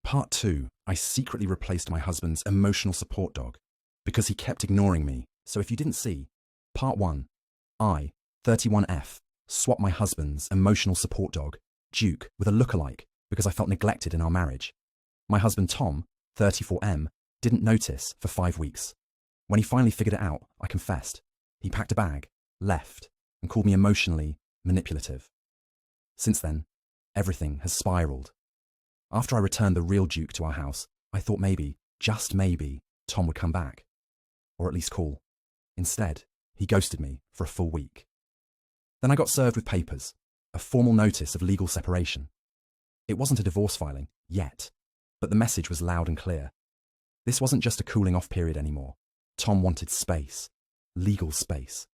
Part 2, I secretly replaced my husband's emotional support dog because he kept ignoring me. So if you didn't see, Part 1, I, 31F, swapped my husband's emotional support dog, Duke, with a lookalike because I felt neglected in our marriage. My husband Tom, 34M, didn't notice for 5 weeks. When he finally figured it out, I confessed. He packed a bag, left, and called me emotionally manipulative. Since then, everything has spiraled. After I returned the real Duke to our house, I thought maybe, just maybe, Tom would come back. Or at least call. Instead, he ghosted me for a full week. Then I got served with papers, a formal notice of legal separation. It wasn't a divorce filing, yet, but the message was loud and clear. This wasn't just a cooling off period anymore. Tom wanted space. Legal space.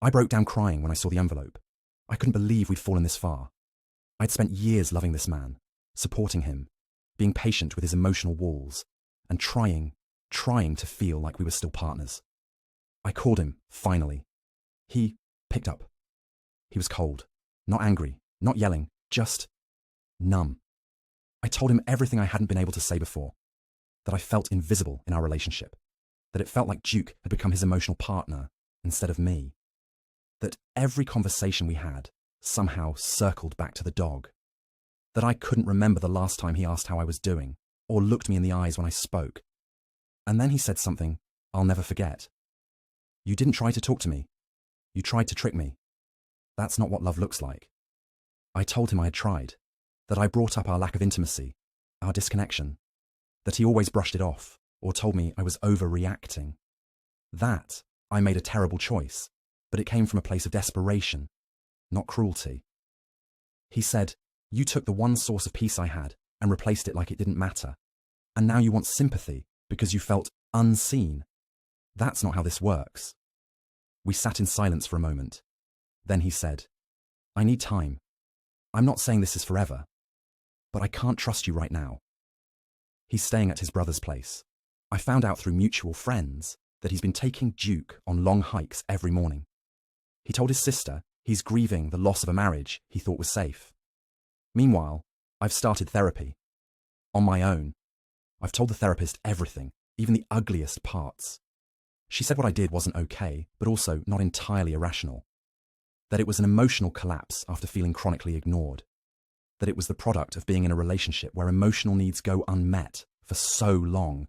I broke down crying when I saw the envelope. I couldn't believe we'd fallen this far. I'd spent years loving this man, supporting him, being patient with his emotional walls, and trying to feel like we were still partners. I called him, finally. He picked up. He was cold, not angry, not yelling, just numb. I told him everything I hadn't been able to say before, that I felt invisible in our relationship, that it felt like Duke had become his emotional partner instead of me, that every conversation we had somehow circled back to the dog, that I couldn't remember the last time he asked how I was doing or looked me in the eyes when I spoke. And then he said something I'll never forget. You didn't try to talk to me. You tried to trick me. That's not what love looks like. I told him I had tried, that I brought up our lack of intimacy, our disconnection, that he always brushed it off or told me I was overreacting. That I made a terrible choice, but it came from a place of desperation, not cruelty. He said, you took the one source of peace I had and replaced it like it didn't matter. And now you want sympathy because you felt unseen. That's not how this works. We sat in silence for a moment. Then he said, I need time. I'm not saying this is forever, but I can't trust you right now. He's staying at his brother's place. I found out through mutual friends that he's been taking Duke on long hikes every morning. He told his sister he's grieving the loss of a marriage he thought was safe. Meanwhile, I've started therapy. On my own. I've told the therapist everything, even the ugliest parts. She said what I did wasn't okay, but also not entirely irrational. That it was an emotional collapse after feeling chronically ignored. That it was the product of being in a relationship where emotional needs go unmet for so long.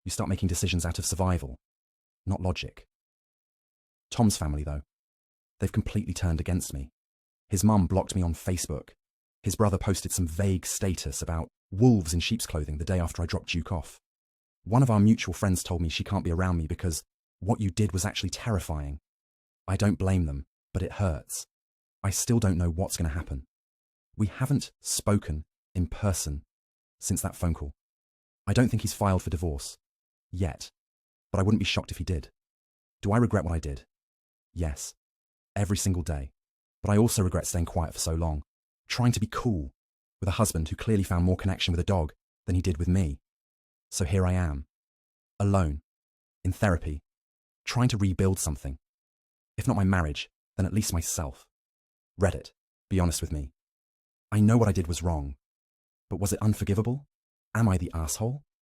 You start making decisions out of survival, not logic. Tom's family, though, they've completely turned against me. His mum blocked me on Facebook. His brother posted some vague status about wolves in sheep's clothing the day after I dropped Duke off. One of our mutual friends told me she can't be around me because what you did was actually terrifying. I don't blame them, but it hurts. I still don't know what's going to happen. We haven't spoken in person since that phone call. I don't think he's filed for divorce. Yet. But I wouldn't be shocked if he did. Do I regret what I did? Yes. Every single day. But I also regret staying quiet for so long, trying to be cool with a husband who clearly found more connection with a dog than he did with me. So here I am, alone, in therapy, trying to rebuild something. If not my marriage, then at least myself. Reddit, be honest with me. I know what I did was wrong, but was it unforgivable? Am I the asshole?